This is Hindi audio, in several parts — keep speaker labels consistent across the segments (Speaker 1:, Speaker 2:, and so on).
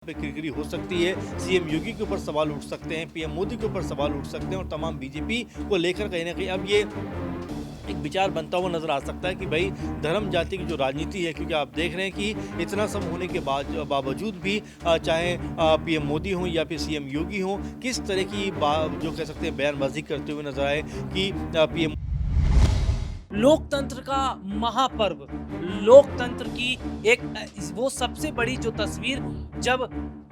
Speaker 1: पे किरकिरी हो सकती है। सीएम योगी के ऊपर सवाल उठ सकते हैं, पीएम मोदी के ऊपर सवाल उठ सकते हैं और तमाम बीजेपी को लेकर कहीं न कहीं अब ये एक विचार बनता हुआ नज़र आ सकता है कि भई धर्म जाति की जो राजनीति है, क्योंकि आप देख रहे हैं कि इतना सब होने के बावजूद भी चाहे पीएम मोदी हों या फिर सीएम योगी हों, किस तरह की जो कह सकते हैं बयानबाज़ी करते हुए नज़र आए कि पीएम
Speaker 2: लोकतंत्र का महापर्व, लोकतंत्र की एक वो सबसे बड़ी जो तस्वीर जब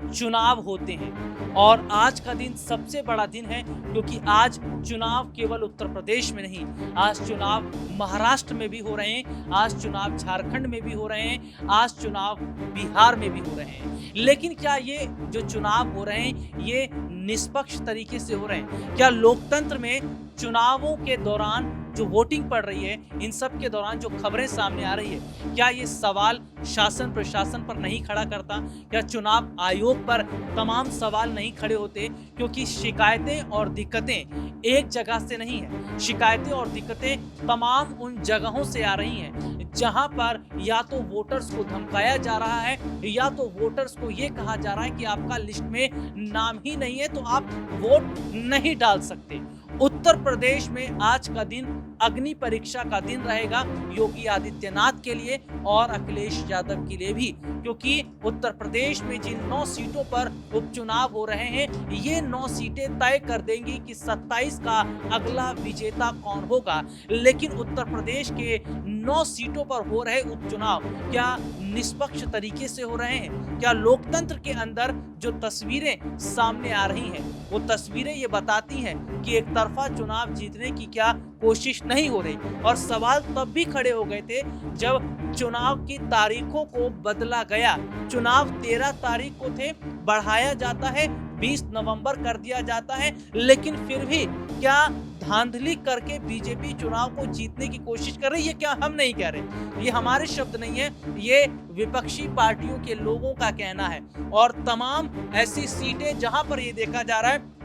Speaker 2: चुनाव होते हैं और आज का दिन सबसे बड़ा दिन है क्योंकि आज चुनाव केवल उत्तर प्रदेश में नहीं, आज चुनाव महाराष्ट्र में भी हो रहे हैं, आज चुनाव झारखंड में भी हो रहे हैं, आज चुनाव बिहार में भी हो रहे हैं। लेकिन क्या ये जो चुनाव हो रहे हैं ये निष्पक्ष तरीके से हो रहे हैं? क्या लोकतंत्र में चुनावों के दौरान जो वोटिंग पड़ रही है, इन सब के दौरान जो खबरें सामने आ रही है, क्या ये सवाल शासन प्रशासन पर नहीं खड़ा करता? क्या चुनाव आयोग पर तमाम सवाल नहीं खड़े होते? क्योंकि शिकायतें और दिक्कतें एक जगह से नहीं है, शिकायतें और दिक्कतें तमाम उन जगहों से आ रही हैं जहां पर या तो वोटर्स को धमकाया जा रहा है या तो वोटर्स को ये कहा जा रहा है कि आपका लिस्ट में नाम ही नहीं है तो आप वोट नहीं डाल सकते। उत्तर प्रदेश में आज का दिन अग्नि परीक्षा का दिन रहेगा योगी आदित्यनाथ के लिए और अखिलेश यादव के लिए भी, क्योंकि उत्तर प्रदेश में जिन 9 सीटों पर उपचुनाव हो रहे हैं ये 9 सीटें तय कर देंगी कि 27 का अगला विजेता कौन होगा। लेकिन उत्तर प्रदेश के 9 सीटों पर हो रहे उपचुनाव क्या निष्पक्ष तरीके से हो रहे हैं? क्या लोकतंत्र के अंदर जो तस्वीरें सामने आ रही हैं वो तस्वीरें ये बताती हैं कि एक तरफा चुनाव जीतने की क्या कोशिश नहीं हो रही? और सवाल तब भी खड़े हो गए थे जब चुनाव की तारीखों को बदला गया। चुनाव 13 तारीख को थे, बढ़ाया जाता है, 20 नवंबर कर दिया जाता है, लेकिन फिर भी क्या धांधली करके बीजेपी चुनाव को जीतने की कोशिश कर रही है? क्या हम नहीं कह रहे, ये हमारे शब्द नहीं है, ये विपक्षी पार्टियों के लोगों का कहना है। और तमाम ऐसी सीटें जहां पर ये देखा जा रहा है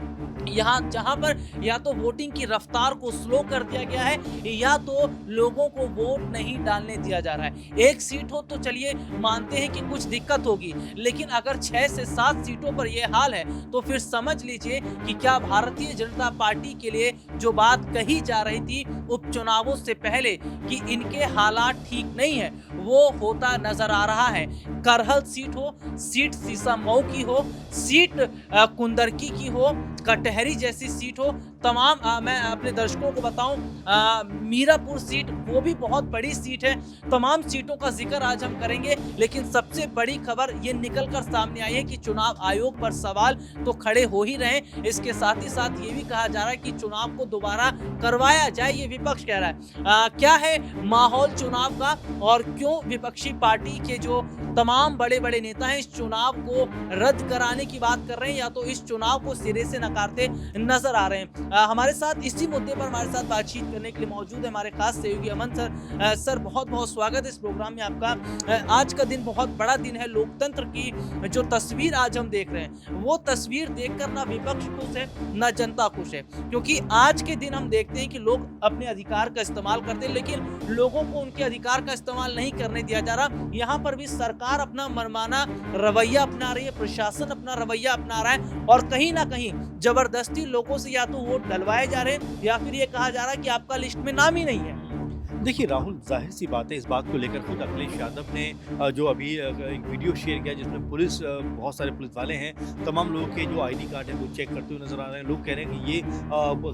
Speaker 2: यहाँ जहां पर या तो वोटिंग की रफ्तार को स्लो कर दिया गया है या तो लोगों को वोट नहीं डालने दिया जा रहा है। एक सीट हो तो चलिए मानते हैं कि कुछ दिक्कत होगी, लेकिन अगर 6 से 7 सीटों पर यह हाल है तो फिर समझ लीजिए कि क्या भारतीय जनता पार्टी के लिए जो बात कही जा रही थी उपचुनावों से पहले कि इनके हालात ठीक नहीं है वो होता नजर आ रहा है। करहल सीट हो, सीट सीसामऊ की हो, सीट कुंदरकी की हो, कटहरी जैसी सीट हो, तमाम मैं अपने दर्शकों को बताऊं मीरापुर सीट वो भी बहुत बड़ी सीट है। तमाम सीटों का जिक्र आज हम करेंगे, लेकिन सबसे बड़ी खबर ये निकल कर सामने आई है कि चुनाव आयोग पर सवाल तो खड़े हो ही रहे हैं, इसके साथ ही साथ ये भी कहा जा रहा है कि चुनाव को दोबारा करवाया जाए, ये विपक्ष कह रहा है। क्या है माहौल चुनाव का और क्यों विपक्षी पार्टी के जो तमाम बड़े बड़े नेता हैं इस चुनाव को रद्द कराने की बात कर रहे हैं या तो इस चुनाव को सिरे से नकारते नजर आ रहे हैं। हमारे साथ इसी मुद्दे पर हमारे साथ बातचीत करने के लिए मौजूद है हमारे खास सहयोगी अमन सर। सर बहुत बहुत स्वागत है इस प्रोग्राम में आपका। आज का दिन बहुत बड़ा दिन है, लोकतंत्र की जो तस्वीर आज हम देख रहे हैं वो तस्वीर देखकर ना विपक्ष खुश है ना जनता खुश है, क्योंकि आज के दिन हम देखते हैं कि लोग अपने अधिकार का इस्तेमाल करते हैं लेकिन लोगों को उनके अधिकार का इस्तेमाल नहीं करने दिया जा रहा। यहाँ पर भी सरकार अपना मनमाना रवैया अपना रही है, प्रशासन अपना रवैया अपना रहा है और कहीं ना कहीं जबरदस्ती लोगों से या तो वोट डलवाए जा रहे हैं या फिर ये कहा जा रहा है कि आपका लिस्ट में नाम ही नहीं है।
Speaker 1: देखिए राहुल, जाहिर सी बात है, इस बात को लेकर खुद अखिलेश यादव ने जो अभी एक वीडियो शेयर किया जिसमें पुलिस बहुत सारे पुलिस वाले हैं, तमाम लोगों के जो आईडी कार्ड है वो चेक करते हुए नजर आ रहे हैं। लोग कह रहे हैं कि ये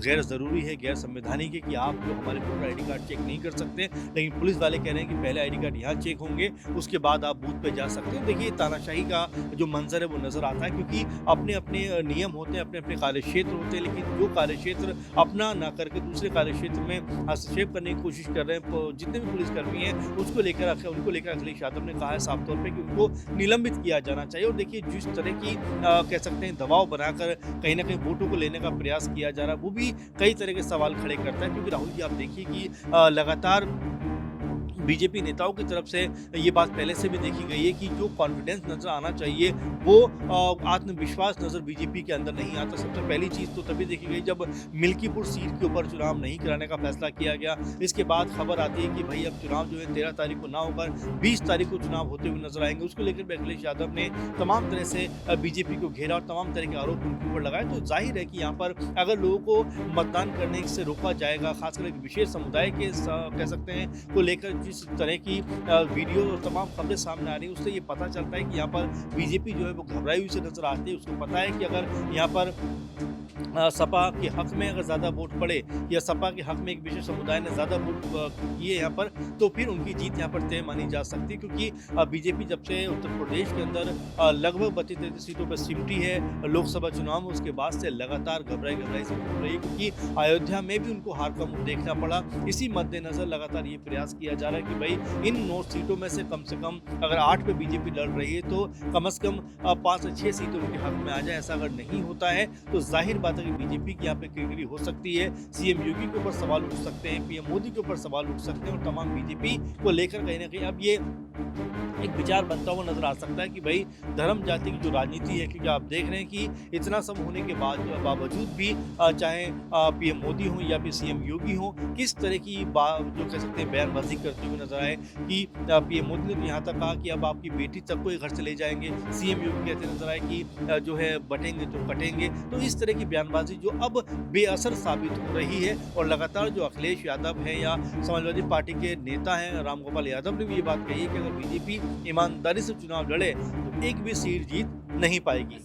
Speaker 1: गैर ज़रूरी है, गैर संवैधानिक है कि आप जो हमारे वोटर आईडी कार्ड चेक नहीं कर सकते, लेकिन पुलिस वाले कह रहे हैं कि पहले आईडी कार्ड यहाँ चेक होंगे उसके बाद आप बूथ पर जा सकते हैं। देखिए तानाशाही का जो मंजर है वो नज़र आता है, क्योंकि अपने अपने नियम होते हैं, अपने अपने कार्यक्षेत्र होते हैं, लेकिन जो कार्यक्षेत्र अपना ना करके दूसरे कार्यक्षेत्र में हस्तक्षेप करने की कोशिश कर रहे हैं जितने भी पुलिसकर्मी हैं उनको लेकर अखिलेश यादव ने कहा है साफ तौर पे कि उनको निलंबित किया जाना चाहिए। और देखिए जिस तरह की कह सकते हैं दबाव बनाकर कहीं ना कहीं वोटों को लेने का प्रयास किया जा रहा है वो भी कई तरह के सवाल खड़े करता है, क्योंकि राहुल जी आप देखिए कि लगातार बीजेपी नेताओं की तरफ से ये बात पहले से भी देखी गई है कि जो कॉन्फिडेंस नज़र आना चाहिए वो आत्मविश्वास नज़र बीजेपी के अंदर नहीं आता। सबसे पहली चीज़ तो तभी देखी गई जब मिल्कीपुर सीट के ऊपर चुनाव नहीं कराने का फैसला किया गया। इसके बाद खबर आती है कि भाई अब चुनाव जो है 13 तारीख को ना होकर 20 तारीख को चुनाव होते हुए नजर आएंगे। उसको लेकर भी अखिलेश यादव ने तमाम तरह से बीजेपी को घेरा और तमाम तरह के आरोप उनके ऊपर लगाए। तो जाहिर है कि यहाँ पर अगर लोगों को मतदान करने से रोका जाएगा, खासकर एक विशेष समुदाय के कह सकते हैं को लेकर जिस तरह की वीडियो और तमाम खबरें सामने आ रही है, उससे ये पता चलता है कि यहाँ पर बीजेपी जो है वो घबराई हुई से नजर आती है। उसको पता है कि अगर यहाँ पर सपा के हक में अगर ज़्यादा वोट पड़े या सपा के हक में एक विशेष समुदाय ने ज़्यादा वोट किए यहाँ पर, तो फिर उनकी जीत यहाँ पर तय मानी जा सकती है। क्योंकि बीजेपी जब से उत्तर प्रदेश के अंदर लगभग 32-33 सीटों पर सिमटी है लोकसभा चुनाव में, उसके बाद से लगातार घबराई से घूम रही है। क्योंकि अयोध्या में भी उनको हार का मुंह देखना पड़ा। इसी मद्देनजर लगातार ये प्रयास किया जा रहा है कि भाई इन 9 सीटों में से कम अगर 8 पे बीजेपी लड़ रही है तो कम से कम 5 से 6 सीटें उनके हक में आ जाए। ऐसा अगर नहीं होता है तो जाहिर बात है कि बीजेपी की यहाँ पे किरकिरी हो सकती है। सीएम योगी के ऊपर सवाल उठ सकते हैं, पीएम मोदी के ऊपर सवाल उठ सकते हैं और तमाम बीजेपी को लेकर कहीं ना कहीं अब ये एक विचार बनता हुआ नजर आ सकता है कि भाई धर्म जाति की जो राजनीति है, क्योंकि आप देख रहे हैं कि इतना सब होने के बावजूद भी चाहे पीएम मोदी हो या फिर सीएम योगी हो, किस तरह की जो कह सकते हैं बयानबाजी करते हुए नजर आए कि पीएम मोदी ने तो यहाँ तक कहा कि अब आपकी बेटी तक को घर चले जाएंगे, सीएम योगी कहते नजर आए कि जो है बटेंगे तो कटेंगे। तो इस तरह की बयानबाजी जो अब बेअसर साबित हो रही है और लगातार जो अखिलेश यादव है या समाजवादी पार्टी के नेता हैं रामगोपाल यादव ने भी ये बात कही है कि अगर बीजेपी ईमानदारी से चुनाव लड़े तो एक भी सीट जीत नहीं पाएगी।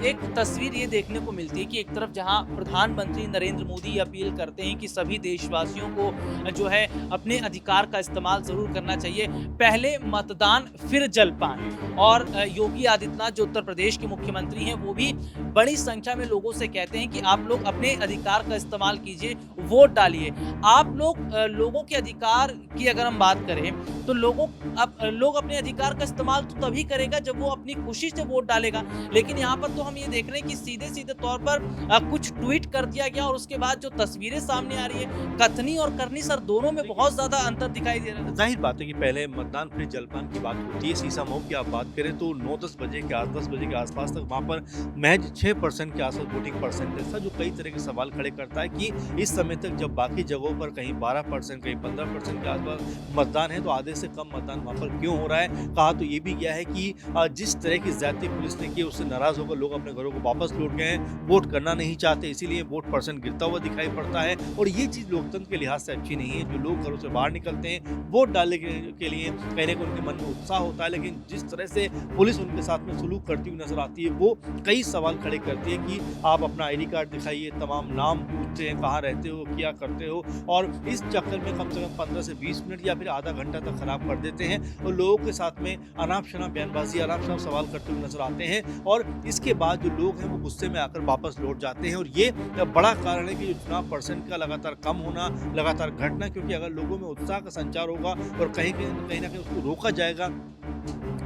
Speaker 2: एक तस्वीर ये देखने को मिलती है कि एक तरफ जहां प्रधानमंत्री नरेंद्र मोदी अपील करते हैं कि सभी देशवासियों को जो है अपने अधिकार का इस्तेमाल जरूर करना चाहिए, पहले मतदान फिर जलपान, और योगी आदित्यनाथ जो उत्तर प्रदेश के मुख्यमंत्री हैं वो भी बड़ी संख्या में लोगों से कहते हैं कि आप लोग अपने अधिकार का इस्तेमाल कीजिए, वोट डालिए। आप लोगों के अधिकार की अगर हम बात करें तो लोग अपने अधिकार का इस्तेमाल तो तभी करेगा जब वो अपनी खुशी से वोट डालेगा। लेकिन यहाँ पर तो हम ये देख रहे हैं कि सीधे तौर पर कुछ ट्वीट कर दिया गया और उसके बाद जो तस्वीरें सामने आ रही है, कथनी और करनी सर दोनों में बहुत ज्यादा अंतर दिखाई दे रहा है।
Speaker 1: जाहिर बात है कि पहले मतदान फिर जलपान की बात होती है। सीसा मऊ की आप बात करें तो 9-10 बजे के 10 बजे के आसपास तक वहाँ पर महज 6% के आसपास वोटिंग परसेंटेज था, जो कई तरह के सवाल खड़े करता है कि इस समय तक जब बाकी जगहों पर कहीं 12%, कहीं 15% के आसपास मतदान है तो आधे से कम मतदान वहाँ पर क्यों हो रहा है। कहा तो ये भी गया है कि जिस तरह की ज्यादती पुलिस ने की उससे नाराज होकर लोग अपने घरों को वापस लौट गए हैं, वोट करना नहीं चाहते, इसीलिए वोट परसेंट गिरता हुआ दिखाई पड़ता है। और ये चीज लोकतंत्र के लिहाज से अच्छी नहीं है। जो लोग घरों से बाहर निकलते हैं वोट डालने के लिए, कहीं ना कहीं उनके मन में उत्साह होता है, लेकिन जिस तरह से पुलिस उनके साथ में सलूक करती हुई नजर आती है वो कई सवाल खड़े करती है कि आप अपना ID कार्ड दिखाइए, तमाम नाम पूछते हैं, कहाँ रहते हो, क्या करते हो, और इस चक्कर में कम से कम 15 से 20 मिनट या फिर आधा घंटा तक खराब कर देते हैं और लोगों के साथ में अनाप शनाप बयानबाजी, अनाप शनाप सवाल करते हुए नजर आते हैं। और इसके बाद जो लोग हैं वो गुस्से में आकर वापस लौट जाते हैं और ये बड़ा कारण है कि जो चुनाव परसेंट का लगातार कम होना, लगातार घटना, क्योंकि अगर लोगों में उत्साह का संचार होगा और कहीं ना कहीं उसको रोका जाएगा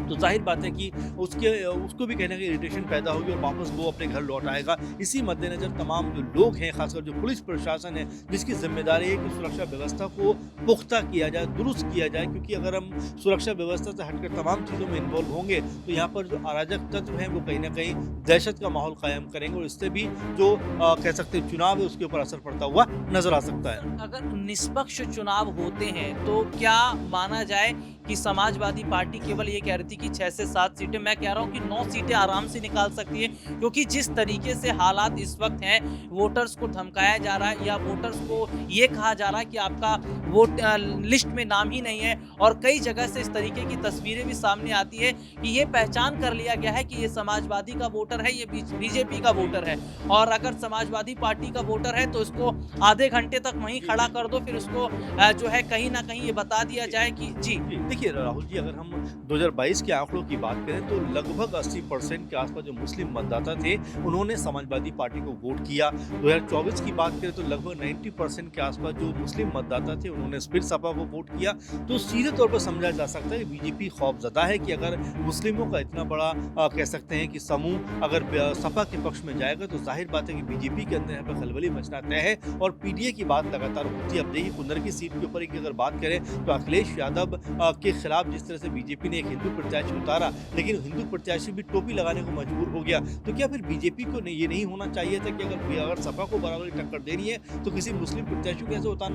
Speaker 1: तो जाहिर बात है कि उसको भी कहने की इरिटेशन पैदा होगी और वापस वो अपने घर लौट आएगा। इसी मद्देनजर तमाम जो लोग हैं, खासकर जो पुलिस प्रशासन है, जिसकी जिम्मेदारी है कि सुरक्षा व्यवस्था को पुख्ता किया जाए, दुरुस्त किया जाए, क्योंकि अगर हम सुरक्षा व्यवस्था से हटकर तमाम चीज़ों में इन्वॉल्व होंगे तो यहाँ पर जो अराजक तत्व हैं वो कहीं ना कहीं दहशत का माहौल कायम करेंगे और इससे भी जो कह सकते हैं चुनाव है उसके ऊपर असर पड़ता हुआ नजर आ सकता है।
Speaker 2: अगर निष्पक्ष चुनाव होते हैं तो क्या माना जाए कि समाजवादी पार्टी केवल ये कह रही थी कि 6 से 7 सीटें, मैं कह रहा हूं कि 9 सीटें आराम से निकाल सकती है, क्योंकि जिस तरीके से हालात इस वक्त हैं, वोटर्स को धमकाया जा रहा है या वोटर्स को ये कहा जा रहा है कि आपका वोट लिस्ट में नाम ही नहीं है, और कई जगह से इस तरीके की तस्वीरें भी सामने आती है कि ये पहचान कर लिया गया है कि ये समाजवादी का वोटर है, ये बीजेपी का वोटर है, और अगर समाजवादी पार्टी का वोटर है तो इसको आधे घंटे तक वहीं खड़ा कर दो, फिर उसको जो है कहीं ना कहीं ये बता दिया जाए कि जी।
Speaker 1: देखिए राहुल जी, अगर हम 2022 के आंकड़ों की बात करें तो लगभग 80% के आसपास जो मुस्लिम मतदाता थे उन्होंने समाजवादी पार्टी को वोट किया। 2024 की बात करें तो लगभग 90% के आसपास जो मुस्लिम मतदाता थे उन्होंने फिर सपा को वोट किया। तो सीधे तौर पर समझा जा सकता है कि बीजेपी खौफजदा है कि अगर मुस्लिमों का इतना बड़ा कह सकते हैं कि समूह अगर सपा के पक्ष में जाएगा तो जाहिर बात है कि बीजेपी के अंदर यहाँ पर खलबली मचना तय है और पीडीए की बात लगातार होती है। अब देखिए कुंदर की सीट के ऊपर की अगर बात करें तो अखिलेश यादव के खिलाफ जिस तरह से बीजेपी ने एक हिंदू प्रत्याशी उतारा, लेकिन हिंदू प्रत्याशी भी टोपी लगाने को मजबूर हो गया। तो क्या फिर बीजेपी को ये नहीं होना चाहिए था कि अगर सपा को बराबरी टक्कर देनी है तो किसी मुस्लिम प्रत्याशी को कैसे उतारना